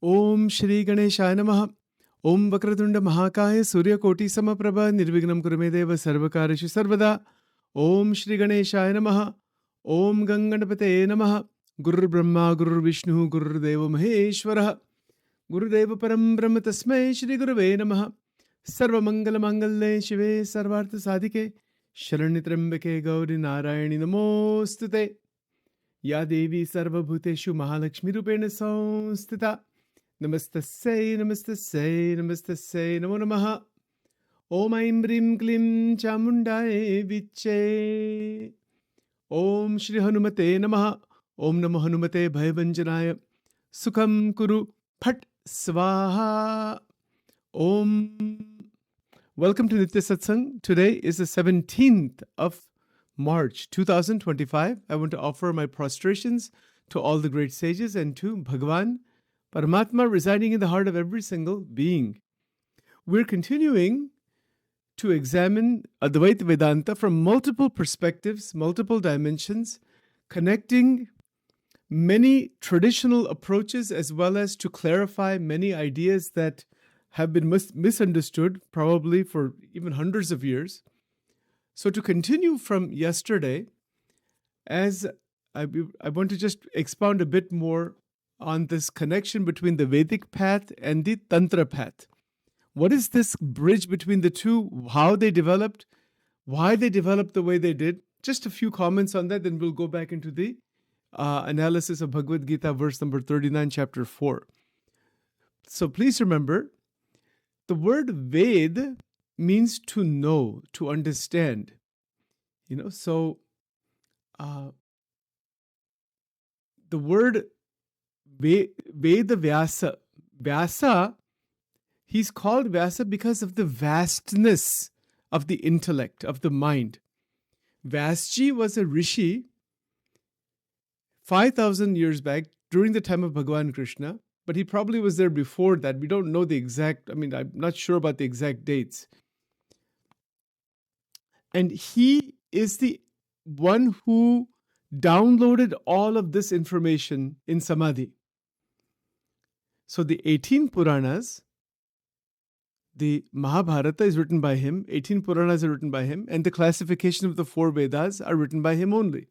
Om Shri Ganeshaya Namaha. Om Vakratunda Mahakaya Surya Koti Samaprabha Nirvignam Kurumedeva Sarvakarishu Sarvada. Om Shri Ganeshaya Namaha. Om Ganganapate Namaha. Guru Brahma Guru Vishnu Guru Deva Maheshwaraha. Guru Deva Param Brahma Tasmai Shri Guruve Namaha. Sarva Mangala Mangalle Shive Sarvartha Sadhike Sharanitrambe Gauri Narayani Namostute. Ya Devi Sarva Bhuteshu Mahalakshmi Rupena Samstita. Namastasya, namastasya, namastasya, namo namaha. Om Aim Brim Klim Chamundaye Viche. Om Shri Hanumate Namaha. Om Namo Hanumate Bhayavanjanaya. Sukham Kuru Phat Swaha. Om. Welcome to Nitya Satsang. Today is the 17th of March 2025. I want to offer my prostrations to all the great sages and to Bhagavan Paramatma residing in the heart of every single being. We're continuing to examine Advaita Vedanta from multiple perspectives, multiple dimensions, connecting many traditional approaches as well as to clarify many ideas that have been misunderstood, probably for even hundreds of years. So to continue from yesterday, as I want to just expound a bit more on this connection between the Vedic path and the Tantra path. What is this bridge between the two? How they developed? Why they developed the way they did? Just a few comments on that, then we'll go back into the analysis of Bhagavad Gita, verse number 39, chapter 4. So please remember, the word Ved means to know, to understand. So the word Veda Vyasa. Vyasa, he's called Vyasa because of the vastness of the intellect, of the mind. Vyasji was a rishi 5,000 years back during the time of Bhagavan Krishna, but he probably was there before that. We don't know the exact, I'm not sure about the exact dates. And he is the one who downloaded all of this information in Samadhi. So the 18 Puranas, the Mahabharata is written by him, 18 Puranas are written by him, and the classification of the 4 Vedas are written by him only.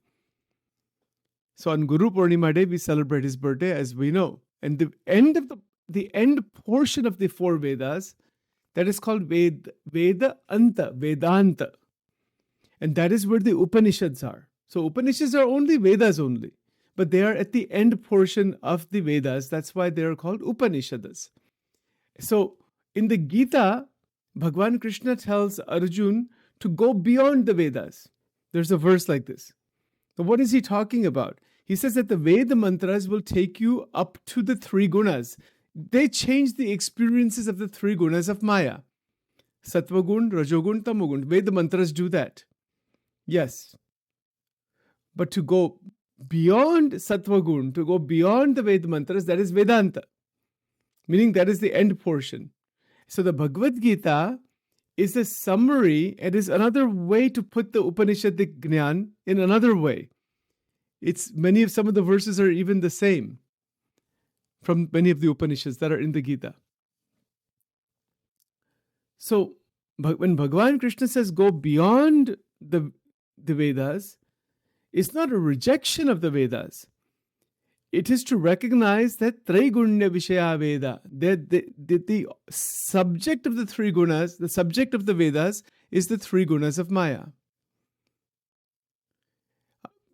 So on Guru Purnima Day, we celebrate his birthday, as we know. And the end portion of the 4 Vedas, that is called Vedanta. And that is where the Upanishads are. So Upanishads are only Vedas only, but they are at the end portion of the Vedas. That's why they are called Upanishads. So in the Gita, Bhagavan Krishna tells Arjun to go beyond the Vedas. There's a verse like this. So what is he talking about? He says that the Veda mantras will take you up to the 3 gunas. They change the experiences of the 3 gunas of Maya. Sattva gun, Rajogun, Tamogun. Veda mantras do that. Yes. But to go beyond Sattva gun, to go beyond the Veda mantras, that is Vedanta. Meaning that is the end portion. So the Bhagavad Gita is a summary. It is another way to put the Upanishadic Jnana in another way. Some of the verses are even the same from many of the Upanishads that are in the Gita. So when Bhagavan Krishna says go beyond the Vedas, it's not a rejection of the Vedas. It is to recognize that Traigunya Vishaya Veda, that the subject of the 3 gunas, the subject of the Vedas is the 3 gunas of Maya.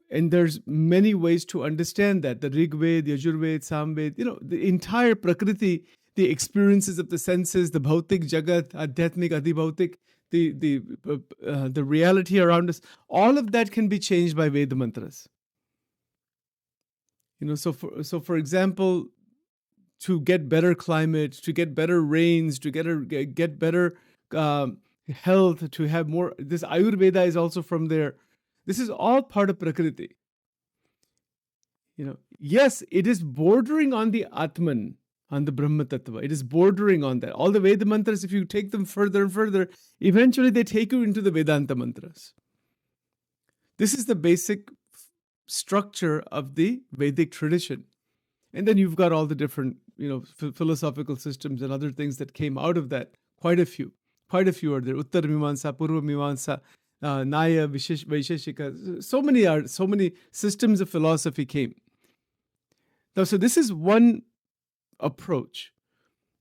And there's many ways to understand that. The Rig Ved, the Yajurved, Samved, the entire Prakriti, the experiences of the senses, the Bhautik Jagat, Adhyatmik, Adhibhautik, the reality around us, all of that can be changed by Veda mantras. So for example, to get better climate, to get better rains, to get better health, to have more, this Ayurveda is also from there. This is all part of Prakriti. Yes, it is bordering on the Atman, on the Brahma Tattva. It is bordering on that. All the Veda mantras, if you take them further and further, eventually they take you into the Vedanta mantras. This is the basic structure of the Vedic tradition. And then you've got all the different philosophical systems and other things that came out of that. Quite a few are there. Uttar Mimamsa, Purva Mimamsa, Naya, Vaisheshika. So many systems of philosophy came. Now, so this is one approach.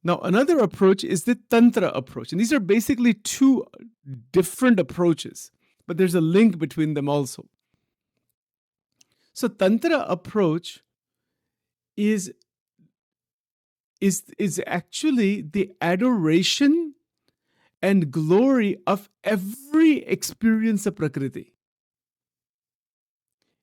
Now, another approach is the Tantra approach. And these are basically two different approaches, but there's a link between them also. So Tantra approach is actually the adoration and glory of every experience of Prakriti.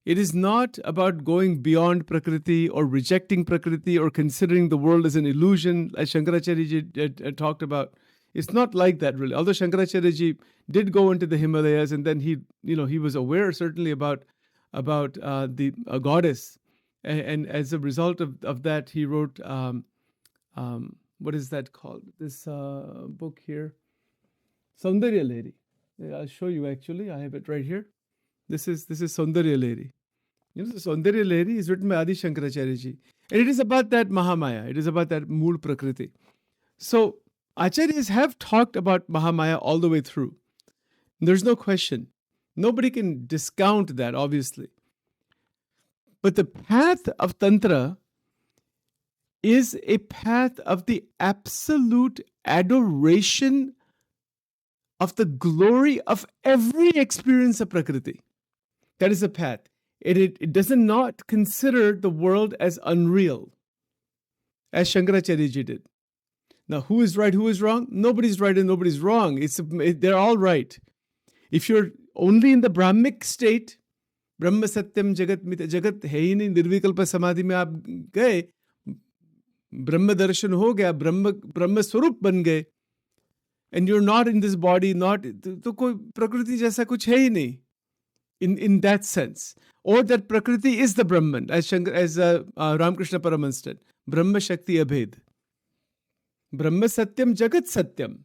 It is not about going beyond Prakriti or rejecting Prakriti or considering the world as an illusion, as Shankaracharya ji talked about. It's not like that, really. Although Shankaracharya ji did go into the Himalayas, and then he was aware certainly about the goddess, and as a result of that, he wrote what is that called? This book here, Saundarya Lehri. I'll show you. Actually, I have it right here. This is Saundarya Lehri. Saundarya Lehri is written by Adi Shankaracharya ji. And it is about that Mahamaya. It is about that Mool Prakriti. So Acharyas have talked about Mahamaya all the way through. There's no question. Nobody can discount that, obviously. But the path of Tantra is a path of the absolute adoration of the glory of every experience of Prakriti. That is a path. It does not consider the world as unreal, as Shankaracharya ji did. Now, who is right, who is wrong? Nobody's right and nobody's wrong. They're all right. If you're only in the Brahmic state, Brahma Satyam Jagat Mithya, Jagat hai hi nahi, Nirvikalpa Samadhi mein aap gaye, Brahma Darshan ho gaya, Brahma Swarup ban gaye, and you're not in this body, to koi Prakriti jaisa kuch hai hi nahi, in that sense. Or that Prakriti is the Brahman, as Ramakrishna Paramahansa said, Brahma Shakti Abhed. Brahma Satyam Jagat Satyam.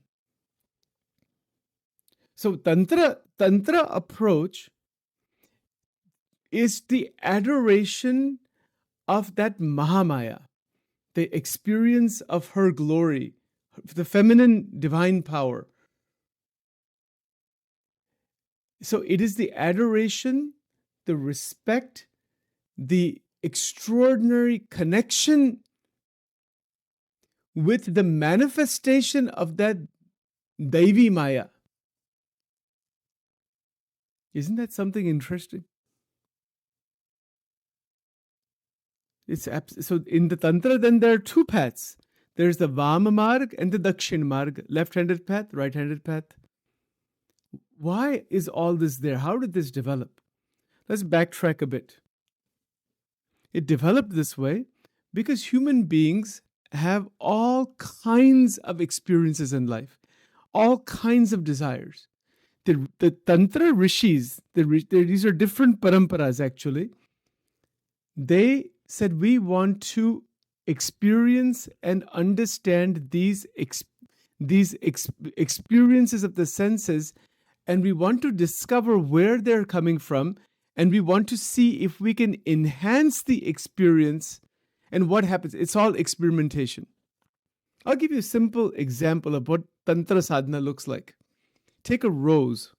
So Tantra approach is the adoration of that Mahamaya, the experience of her glory, the feminine divine power. So it is the adoration, the respect, the extraordinary connection with the manifestation of that Daivi Maya. Isn't that something interesting? So in the Tantra, then there are two paths. There's the Vama Marg and the Dakshin Marg, left-handed path, right-handed path. Why is all this there? How did this develop? Let's backtrack a bit. It developed this way because human beings have all kinds of experiences in life, all kinds of desires. The Tantra rishis, these are different paramparas actually. They said, we want to experience and understand these experiences of the senses, and we want to discover where they're coming from, and we want to see if we can enhance the experience and what happens. It's all experimentation. I'll give you a simple example of what Tantra sadhana looks like. Take a rose.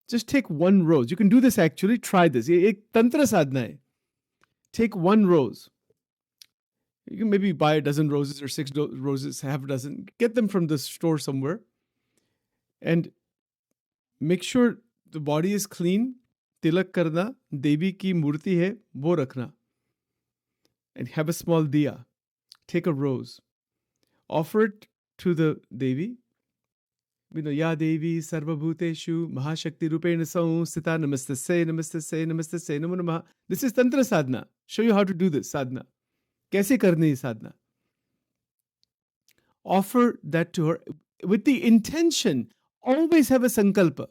Just take one rose. You can do this actually. Try this. Tantra sadhana hai. Take one rose. You can maybe buy a dozen roses or 6 roses, half a dozen. Get them from the store somewhere. And make sure the body is clean. Tilak karna. Devi ki murti hai, wo rakhna. And have a small diya. Take a rose. Offer it to the Devi. Ya Devi Sarvabhuteshu Mahashakti Rupena Samsthita Namaste Namo Namaha. This is Tantra sadhana. Show you how to do this sadhana. Kaise karni hai sadhana? Offer that to her with the intention. Always have a sankalpa.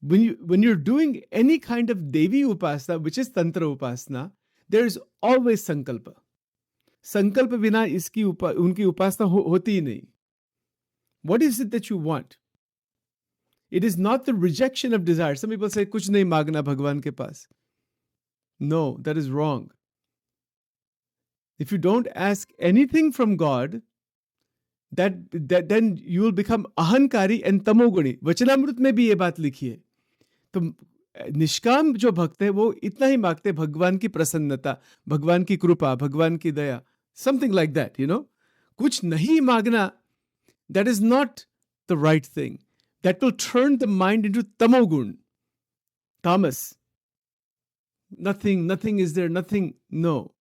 When you're doing any kind of Devi upasana, which is Tantra upasana, there's always sankalpa. Sankalpa vina unki upasana hoti nahi. What is it that you want? It is not the rejection of desire. Some people say, kuch nahi magna Bhagwan ke paas. No, that is wrong. If you don't ask anything from God, that then you will become ahankari and tamoguni. वचनामृत में भी ये बात लिखी है. तो निष्काम जो भक्त है वो इतना ही मांगते भगवान की प्रसन्नता, भगवान की कृपा, भगवान की दया, something like that, you know. कुछ नहीं मांगना, that is not the right thing. That will turn the mind into tamogun, tamas. Nothing is there, nothing, no.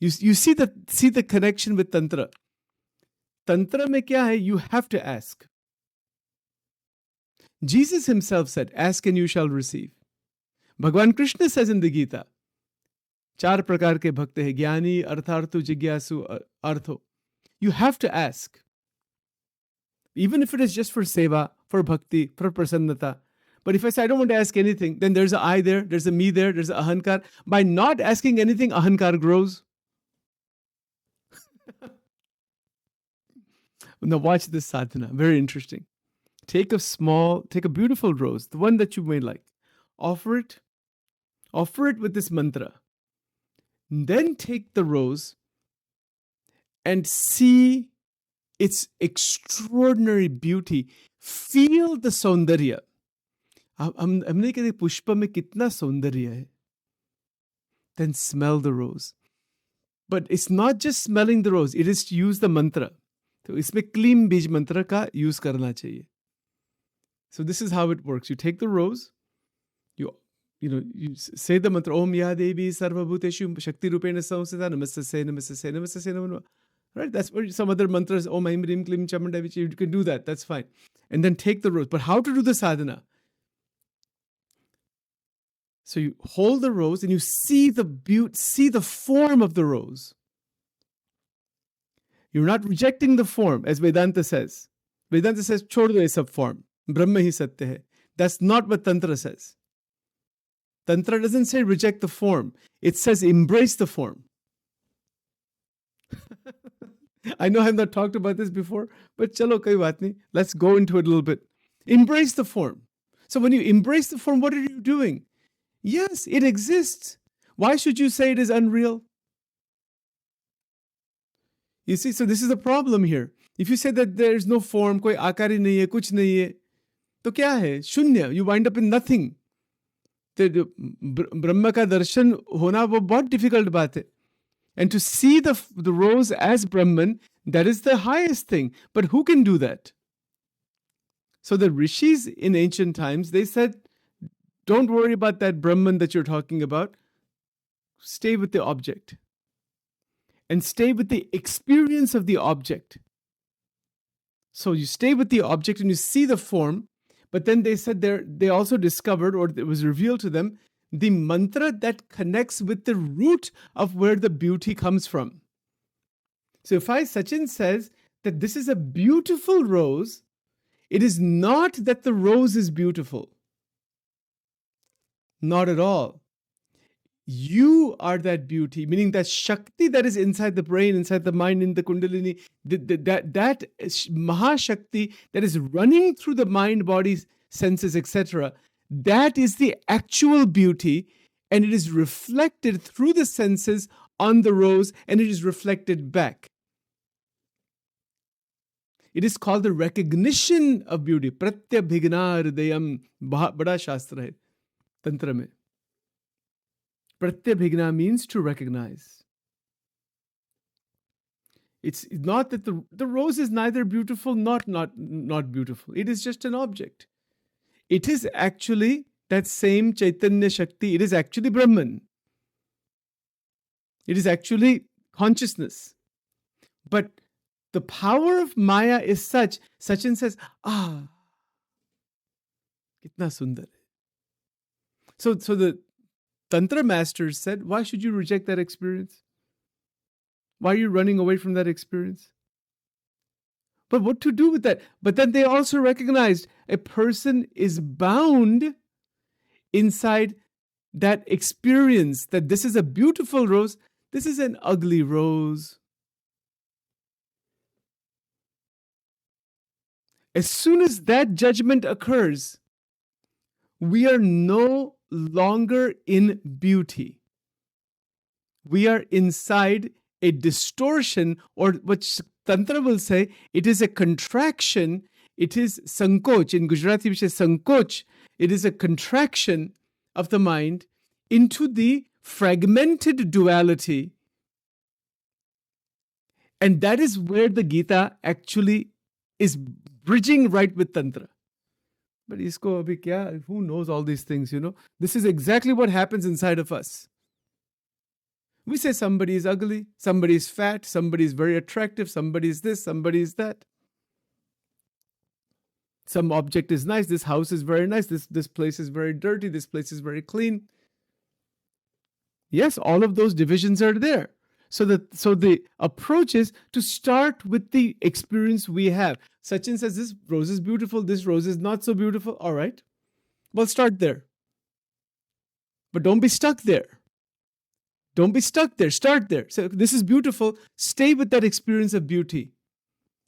You see the connection with Tantra. Tantra में क्या है? You have to ask. Jesus himself said, ask and you shall receive. Bhagwan Krishna says in the Gita, 4 प्रकार के भक्त हैं, ज्ञानी, अर्थार्थु, जिज्ञासु, अर्थो. You have to ask. Even if it is just for seva, for bhakti, for prasannata. But if I say I don't want to ask anything, then there's a I there, there's a me there, there's a ahankar. By not asking anything, ahankar grows. Now watch this sadhana, very interesting. Take a beautiful rose, the one that you may like. Offer it with this mantra. Then take the rose and see its extraordinary beauty. Feel the saundarya. हमने कहते पुष्प में कितना सौंदर्य है. Then smell the rose. But it's not just smelling the rose, it is to use the mantra. तो इसमें क्लीम बीज मंत्र का यूज करना चाहिए. So this is how it works. You take the rose, you say the mantra, Om Ya Devi Sarvabhuteshu Shakti Rupena Samsita Namaste Namaste Namaste Namaste. Right? That's where some other mantras, Om Aim Rim Klim Chamanda, which you can do that. That's fine. And then take the rose. But how to do the sadhana? So you hold the rose and you see the beauty, see the form of the rose. You're not rejecting the form, as Vedanta says. Vedanta says, chhod do ye sab form. Brahma hi satya hai. That's not what Tantra says. Tantra doesn't say reject the form. It says embrace the form. I know I have not talked about this before, but chalo kai baat nahi. Let's go into it a little bit. Embrace the form. So when you embrace the form, what are you doing? Yes, it exists. Why should you say it is unreal? You see, so this is the problem here. If you say that there is no form, koi aakar hi nahi hai, kuch nahi hai, to kya hai? Shunya. You wind up in nothing. तो ब्रह्म का दर्शन होना वो बहुत difficult बात है. And to see the rose as Brahman, that is the highest thing. But who can do that? So the rishis in ancient times, they said, don't worry about that Brahman that you're talking about. Stay with the object. And stay with the experience of the object. So you stay with the object and you see the form. But then they said they also discovered, or it was revealed to them, the mantra that connects with the root of where the beauty comes from. So if Sachin says that this is a beautiful rose, it is not that the rose is beautiful. Not at all. You are that beauty, meaning that Shakti that is inside the brain, inside the mind, in the Kundalini, that Mahashakti that is running through the mind, body, senses, etc., that is the actual beauty, and it is reflected through the senses on the rose, and it is reflected back. It is called the recognition of beauty. Pratyabhigna hridayam, bada shastra hai, Tantra mein. Pratyabhigna means to recognize. It's not that the rose is neither beautiful nor not beautiful. It is just an object. It is actually that same Chaitanya Shakti. It is actually Brahman. It is actually consciousness. But the power of Maya is such, Sachin says, kitna sundar. So the Tantra masters said, why should you reject that experience? Why are you running away from that experience? But what to do with that? But then they also recognized a person is bound inside that experience, that this is a beautiful rose, this is an ugly rose. As soon as that judgment occurs, we are no longer in beauty. We are inside a distortion, or what Tantra will say, it is a contraction. It is sankoch. In Gujarati, we say sankoch. It is a contraction of the mind into the fragmented duality. And that is where the Gita actually is bridging right with Tantra. But isko abhi kya, who knows all these things, This is exactly what happens inside of us. We say somebody is ugly, somebody is fat, somebody is very attractive, somebody is this, somebody is that. Some object is nice, this house is very nice, this place is very dirty, this place is very clean. Yes, all of those divisions are there. So the approach is to start with the experience we have. Sachin says, this rose is beautiful, this rose is not so beautiful. All right. Well, start there. But don't be stuck there. Don't be stuck there. Start there. So this is beautiful. Stay with that experience of beauty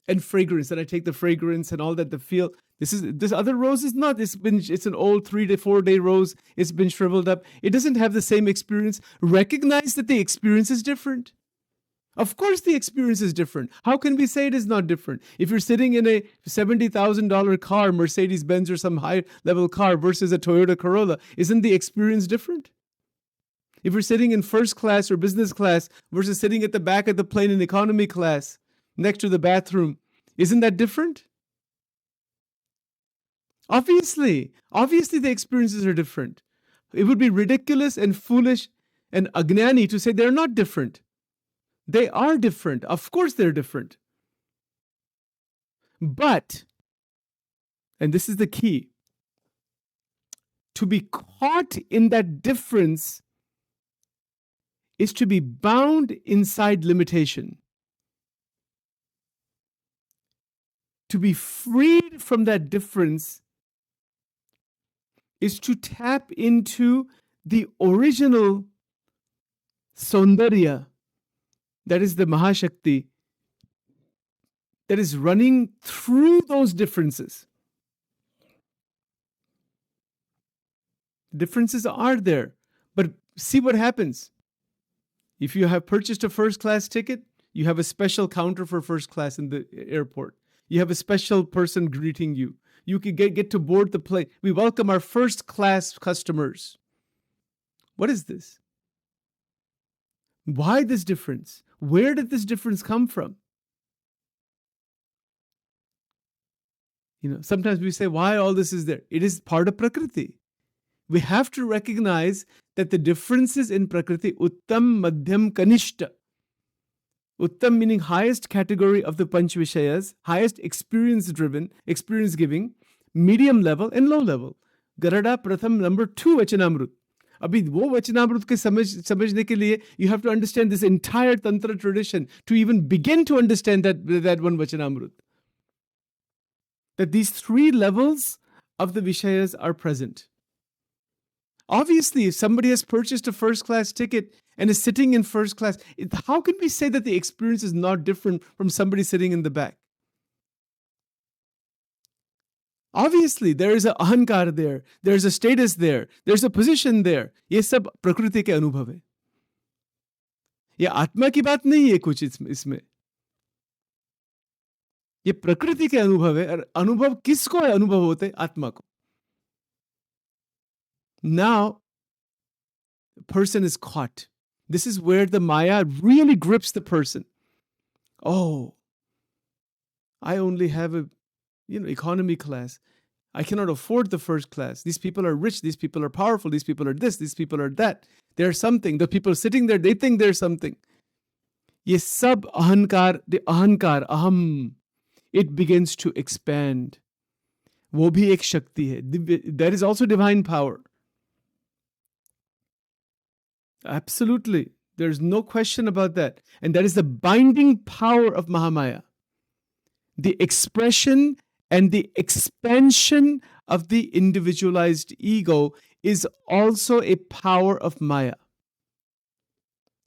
and fragrance. And I take the fragrance and all that, the feel. This other rose is not. It's an old 3 to 4 day rose. It's been shriveled up. It doesn't have the same experience. Recognize that the experience is different. Of course, the experience is different. How can we say it is not different? If you're sitting in a $70,000 car, Mercedes-Benz or some high-level car versus a Toyota Corolla, isn't the experience different? If you're sitting in first class or business class versus sitting at the back of the plane in economy class next to the bathroom, isn't that different? Obviously the experiences are different. It would be ridiculous and foolish and agnani to say they're not different. They are different. Of course they're different. But, and this is the key, to be caught in that difference is to be bound inside limitation. To be freed from that difference is to tap into the original Saundarya, that is the Mahashakti, that is running through those differences. Differences are there, but see what happens. If you have purchased a first class ticket, you have a special counter for first class in the airport. You have a special person greeting you. You can get to board the plane. We welcome our first class customers. What is this? Why this difference? Where did this difference come from? Sometimes we say, why all this is there? It is part of Prakriti. We have to recognize that the differences in Prakriti, Uttam, Madhyam, Kanishta. Uttam meaning highest category of the Panch Vishayas, highest experience giving, medium level and low level. Garada Pratham number 2 Vachanamrut. Abhi wo Vachanamrut ke samajhne ke liye, you have to understand this entire Tantra tradition to even begin to understand that one Vachanamrut. That these 3 levels of the Vishayas are present. Obviously, if somebody has purchased a first class ticket and is sitting in first class, how can we say that the experience is not different from somebody sitting in the back? Obviously, there is a ahankar there, there's a status there, there's a position there. ये सब प्रकृति के अनुभव है. ये आत्मा की बात नहीं है कुछ इसमें. ये प्रकृति के अनुभव है और अनुभव किसको अनुभव होते हैं? आत्मा को. Now, the person is caught. This is where the Maya really grips the person. Oh, I only have a economy class. I cannot afford the first class. These people are rich. These people are powerful. These people are this. These people are that. They're something. The people sitting there, they think they're something. Ye sab ahankar, the ahankar, aham, it begins to expand. Wo bhi ek shakti hai. That is also divine power. Absolutely. There's no question about that. And that is the binding power of Mahamaya. The expression and the expansion of the individualized ego is also a power of Maya.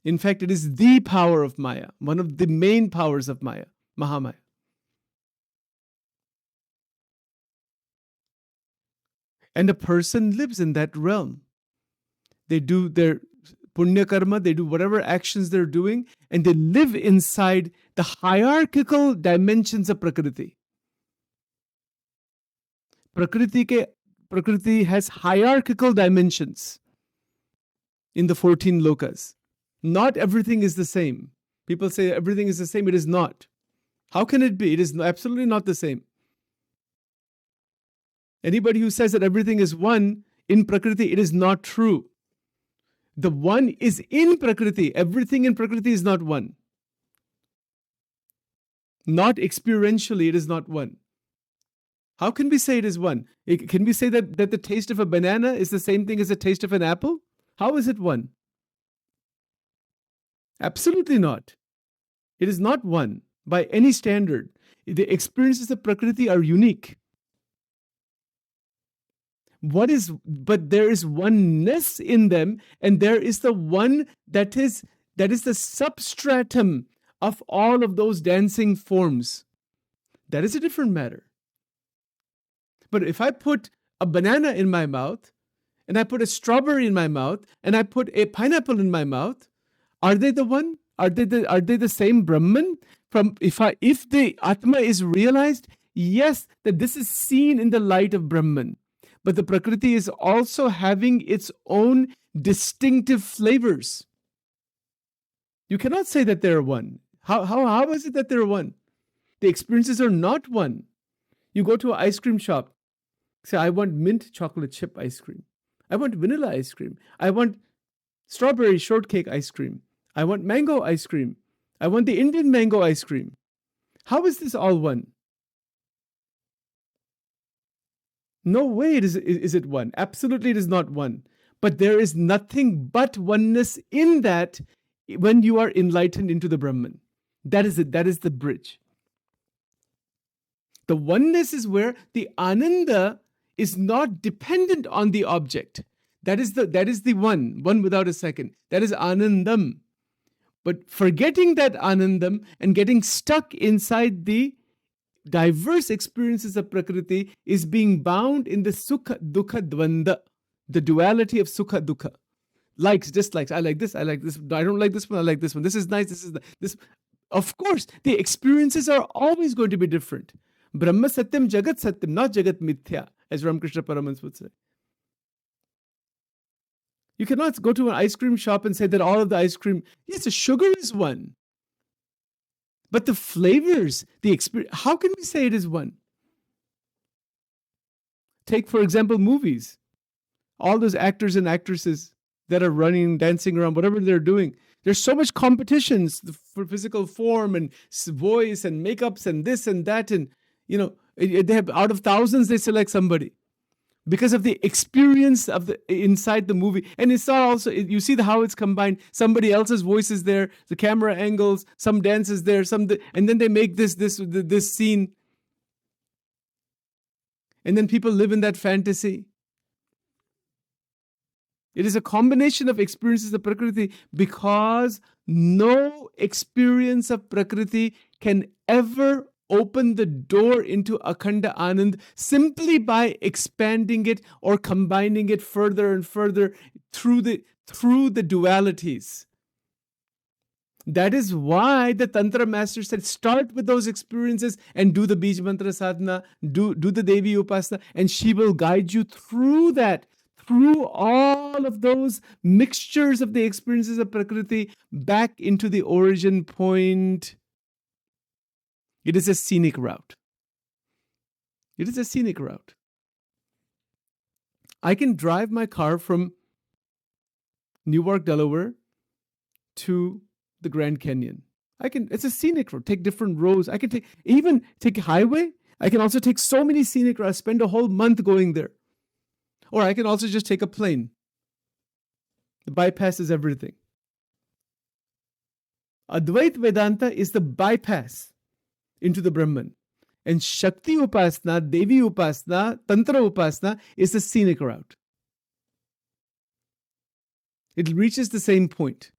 In fact, it is the power of Maya, one of the main powers of Maya, Mahamaya. And a person lives in that realm. They do their punya karma, they do whatever actions they're doing, and they live inside the hierarchical dimensions of Prakriti. Prakriti has hierarchical dimensions in the 14 lokas. Not everything is the same. People say everything is the same. It is not. How can it be? It is absolutely not the same. Anybody who says that everything is one in Prakriti, it is not true. The one is in Prakriti. Everything in Prakriti is not one. Not experientially, it is not one. How can we say it is one? Can we say that the taste of a banana is the same thing as the taste of an apple? How is it one? Absolutely not. It is not one by any standard. The experiences of Prakriti are unique. But there is oneness in them, and there is the one that is the substratum of all of those dancing forms. That is a different matter. But if I put a banana in my mouth, and I put a strawberry in my mouth, and I put a pineapple in my mouth, are they the one? Are they the same Brahman? If the Atma is realized, yes, that this is seen in the light of Brahman. But the Prakriti is also having its own distinctive flavors. You cannot say that they're one. How is it that they're one? The experiences are not one. You go to an ice cream shop, say, I want mint chocolate chip ice cream. I want vanilla ice cream. I want strawberry shortcake ice cream. I want mango ice cream. I want the Indian mango ice cream. How is this all one? No way is it one. Absolutely it is not one. But there is nothing but oneness in that when you are enlightened into the Brahman. That is it. That is the bridge. The oneness is where the Ananda is not dependent on the object. That is the one without a second. That is Anandam. But forgetting that Anandam and getting stuck inside the diverse experiences of Prakriti is being bound in the Sukha Dukha Dvanda, the duality of Sukha Dukha. Likes, dislikes. I like this. I like this. I don't like this one. I like this one. This is nice. This. Of course, the experiences are always going to be different. Brahma Satyam, Jagat Satyam, not Jagat Mithya, as Ramakrishna Paramahans would say. You cannot go to an ice cream shop and say that all of the ice cream, yes, the sugar is one. But the flavors, the experience, how can we say it is one? Take, for example, movies. All those actors and actresses that are running, dancing around, whatever they're doing. There's so much competitions for physical form and voice and makeups and this and that. And, they have out of thousands, they select somebody because of the experience of inside the movie. And it's not also, you see how it's combined. Somebody else's voice is there, the camera angles, some dance is there, and then they make this scene. And then people live in that fantasy. It is a combination of experiences of Prakriti, because no experience of Prakriti can ever open the door into Akhanda Anand simply by expanding it or combining it further and further through the dualities. That is why the Tantra master said, start with those experiences and do the Bij Mantra Sadhana, do the Devi Upasana, and she will guide you through that, through all of those mixtures of the experiences of Prakriti back into the origin point. It is a scenic route. It is a scenic route. I can drive my car from Newark, Delaware to the Grand Canyon. It's a scenic road. Take different roads. I can take a highway. I can also take so many scenic routes, spend a whole month going there. Or I can also just take a plane. The bypass is everything. Advait Vedanta is the bypass into the Brahman. And Shakti Upasana, Devi Upasana, Tantra Upasana is the scenic route. It reaches the same point.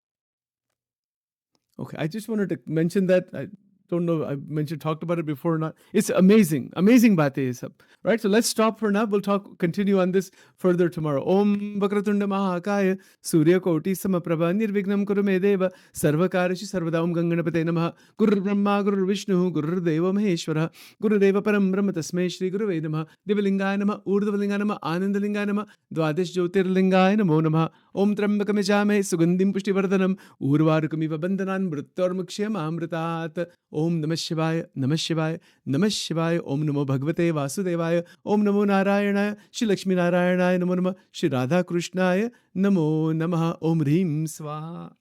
Okay, I just wanted to mention that. don't know, I mentioned, talked about it before or not. It's amazing. Amazing batein ye sab. Right? So let's stop for now. We'll continue on this further tomorrow. Om Vakratunda Mahakaya Surya Koti Samaprabha Nirvignam Kurume Deva Sarvakarishi Sarvada Om Ganganapate Namaha Guru Brahma Guru Vishnu Guru Deva Maheshwara Guru Deva Param Brahma Tasmai Shri Guru Namaha Divalingaya Namaha Urdhvalingaya Namaha Anandalingaya Namaha Dvadesh Jyotirlingaya Namo Namaha Om Trambakam Jame Sugandim Pushtivardhanam Urvarukamiva Bandhanan Mrityormukshya Amritat Om Namah Shivaya Namah Shivaya Namah Shivaya Om Namo Bhagavate Vasudevaya Om Namo Narayana Shri Lakshmi Narayana Namo Namah Shri Radha Krishnaya Namo Namaha Om Hrim Swaha.